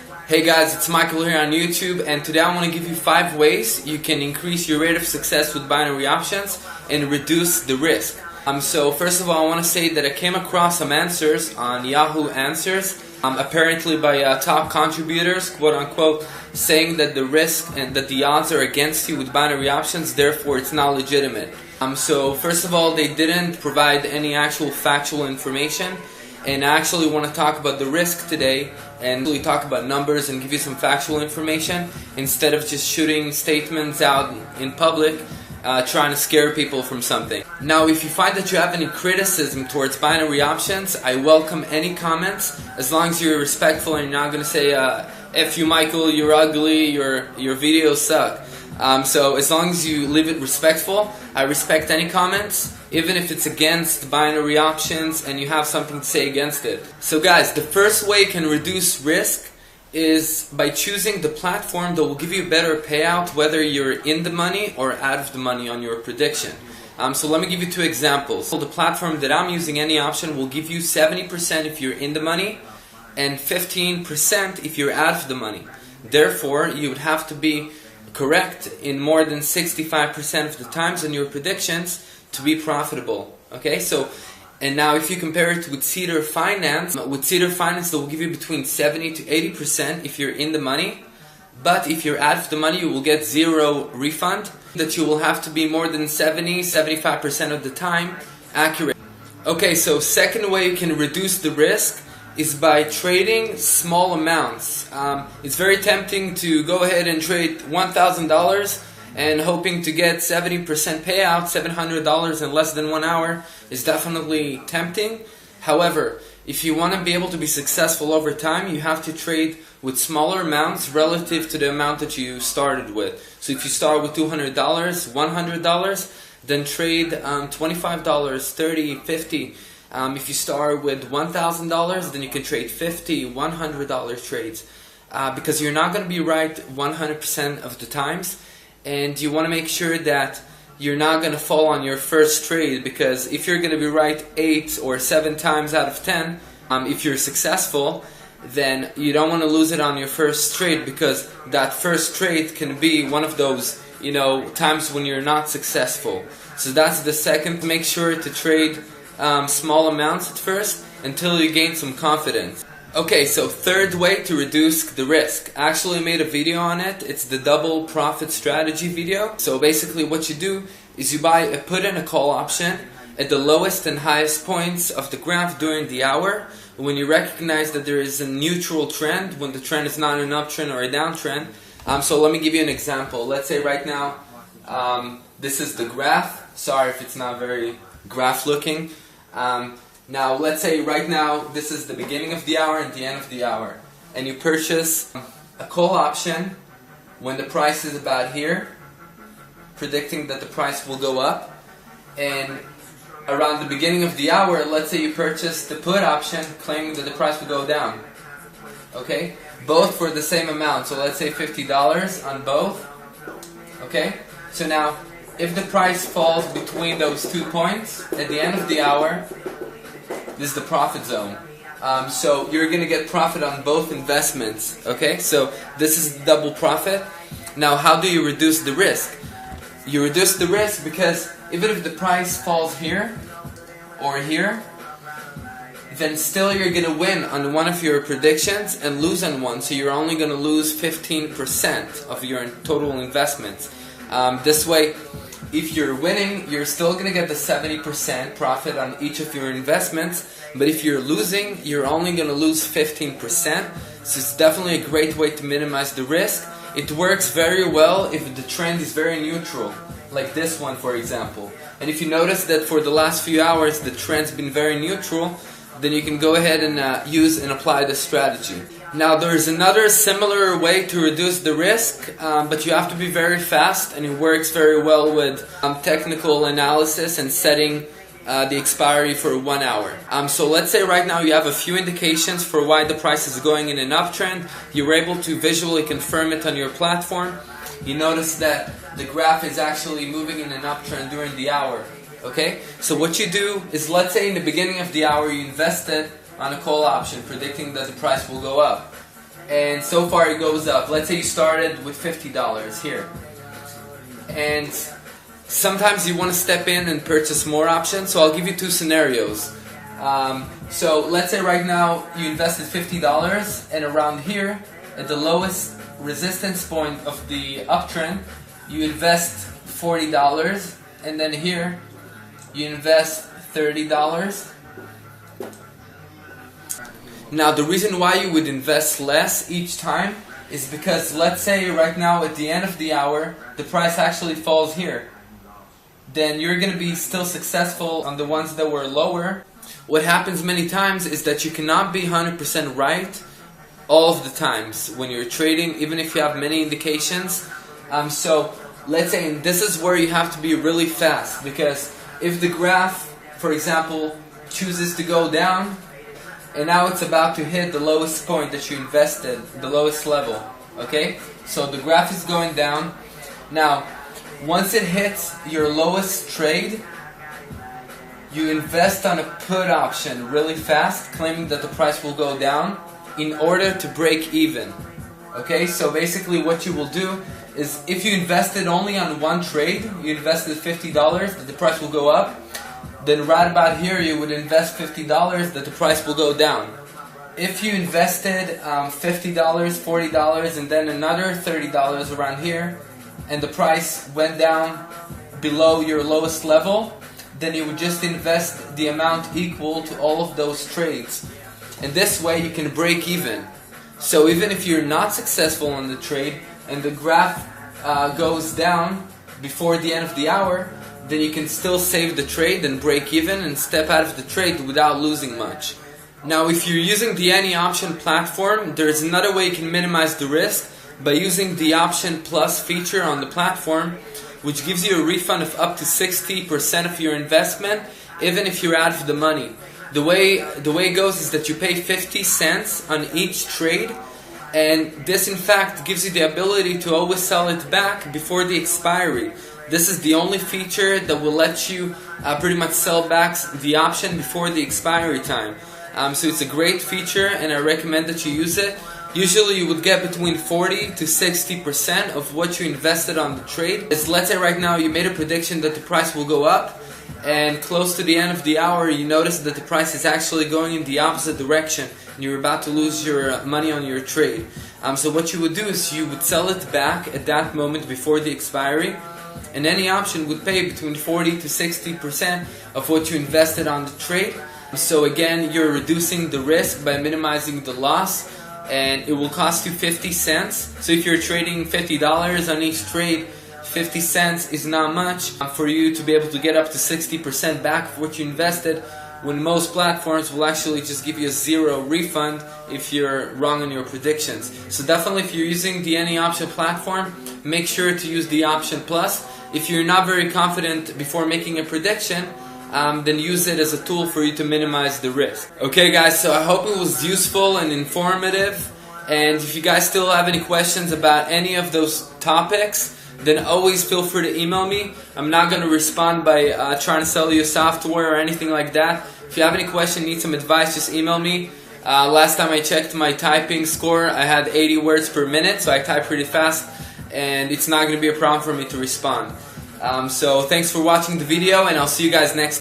Hey guys, it's Michael here on YouTube, and today I want to give you 5 ways you can increase your rate of success with binary options and reduce the risk. So first of all, I want to say that I came across some answers on Yahoo Answers, apparently by top contributors, quote unquote, saying that the risk and that the odds are against you with binary options, therefore it's not legitimate. So first of all, they didn't provide any actual factual information. And I actually want to talk about the risk today and really talk about numbers and give you some factual information instead of just shooting statements out in public trying to scare people from something. Now, if you find that you have any criticism towards binary options, I welcome any comments as long as you're respectful and you're not going to say, F you Michael, you're ugly, your videos suck. So as long as you leave it respectful, I respect any comments, even if it's against binary options and you have something to say against it. So guys, the first way you can reduce risk is by choosing the platform that will give you a better payout whether you're in the money or out of the money on your prediction. So let me give you 2 examples. So the platform that I'm using, Any Option, will give you 70% if you're in the money and 15% if you're out of the money. Therefore, you would have to be correct in more than 65% of the times on your predictions to be profitable. Okay, so and now if you compare it with Cedar Finance, they will give you between 70 to 80% if you're in the money, but if you're out of the money you will get 0 refund, that you will have to be more than 75% of the time accurate. Okay, so second way you can reduce the risk is by trading small amounts. It's very tempting to go ahead and trade $1,000 and hoping to get 70% payout, $700 in less than 1 hour is definitely tempting. However, if you want to be able to be successful over time, you have to trade with smaller amounts relative to the amount that you started with. So if you start with $200, $100, then trade $25, $30, $50. If you start with $1,000, then you can trade $50, $100 trades because you're not going to be right 100% of the times, and you want to make sure that you're not going to fall on your first trade, because if you're going to be right 8 or 7 times out of 10, if you're successful, then you don't want to lose it on your first trade, because that first trade can be one of those, times when you're not successful. So that's the second. Make sure to trade small amounts at first until you gain some confidence. Okay, so third way to reduce the risk. I actually made a video on it. It's the double profit strategy video. So basically what you do is you buy a put and a call option at the lowest and highest points of the graph during the hour, when you recognize that there is a neutral trend, when the trend is not an uptrend or a downtrend. So let me give you an example. Let's say right now this is the graph. Sorry if it's not very graph looking. Now let's say right now this is the beginning of the hour and the end of the hour, and you purchase a call option when the price is about here, predicting that the price will go up, and around the beginning of the hour, let's say you purchase the put option claiming that the price will go down. Okay, both for the same amount, so let's say $50 on both. Okay, so now if the price falls between those 2 points at the end of the hour, this is the profit zone. So you're going to get profit on both investments. Okay, so this is double profit. Now how do you reduce the risk? You reduce the risk because even if the price falls here or here, then still you're going to win on one of your predictions and lose on one. So you're only going to lose 15% of your total investments. This way, if you're winning, you're still going to get the 70% profit on each of your investments, but if you're losing, you're only going to lose 15%. So it's definitely a great way to minimize the risk. It works very well if the trend is very neutral, like this one for example. And if you notice that for the last few hours the trend's been very neutral, then you can go ahead and use and apply this strategy. Now there's another similar way to reduce the risk, but you have to be very fast, and it works very well with technical analysis and setting the expiry for 1 hour. So let's say right now you have a few indications for why the price is going in an uptrend. You're able to visually confirm it on your platform. You notice that the graph is actually moving in an uptrend during the hour. Okay, so what you do is, let's say in the beginning of the hour you invested on a call option predicting that the price will go up. and so far it goes up. Let's say you started with $50 here, and sometimes you want to step in and purchase more options. So I'll give you two scenarios. So let's say right now you invested $50, and around here at the lowest resistance point of the uptrend you invest $40, and then here you invest $30. Now the reason why you would invest less each time is because, let's say right now at the end of the hour the price actually falls here. Then you're going to be still successful on the ones that were lower. What happens many times is that you cannot be 100% right all of the times when you're trading, even if you have many indications. So let's say, and this is where you have to be really fast, because if the graph, for example, chooses to go down, and now it's about to hit the lowest point that you invested, the lowest level, okay? So the graph is going down. Now, once it hits your lowest trade, you invest on a put option really fast, claiming that the price will go down in order to break even. Okay, so basically what you will do is, if you invested only on one trade, you invested $50 that the price will go up, then right about here you would invest $50 that the price will go down. If you invested $50, $40, and then another $30 around here, and the price went down below your lowest level, then you would just invest the amount equal to all of those trades. And this way you can break even. So even if you're not successful on the trade and the graph goes down before the end of the hour, then you can still save the trade and break even and step out of the trade without losing much. Now, if you're using the Any Option platform, there's another way you can minimize the risk by using the Option Plus feature on the platform, which gives you a refund of up to 60% of your investment, even if you're out of the money. The way it goes is that you pay 50 cents on each trade, and this in fact gives you the ability to always sell it back before the expiry. This is the only feature that will let you pretty much sell back the option before the expiry time. So it's a great feature, and I recommend that you use it. Usually you would get between 40 to 60% of what you invested on the trade. Let's say right now you made a prediction that the price will go up, and close to the end of the hour you notice that the price is actually going in the opposite direction and you're about to lose your money on your trade. So what you would do is you would sell it back at that moment before the expiry, and Any Option would pay between 40 to 60% of what you invested on the trade. So again, you're reducing the risk by minimizing the loss, and it will cost you 50 cents. So if you're trading $50 on each trade, 50 cents is not much for you to be able to get up to 60% back of what you invested, when most platforms will actually just give you a zero refund if you're wrong on your predictions. So definitely, if you're using the Any Option platform, make sure to use the Option Plus. If you're not very confident before making a prediction, then use it as a tool for you to minimize the risk. Okay guys, so I hope it was useful and informative, and if you guys still have any questions about any of those topics, then always feel free to email me. I'm not going to respond by trying to sell you software or anything like that. If you have any question, need some advice, just email me. Last time I checked my typing score, I had 80 words per minute, so I type pretty fast, and it's not going to be a problem for me to respond. So thanks for watching the video, and I'll see you guys next time.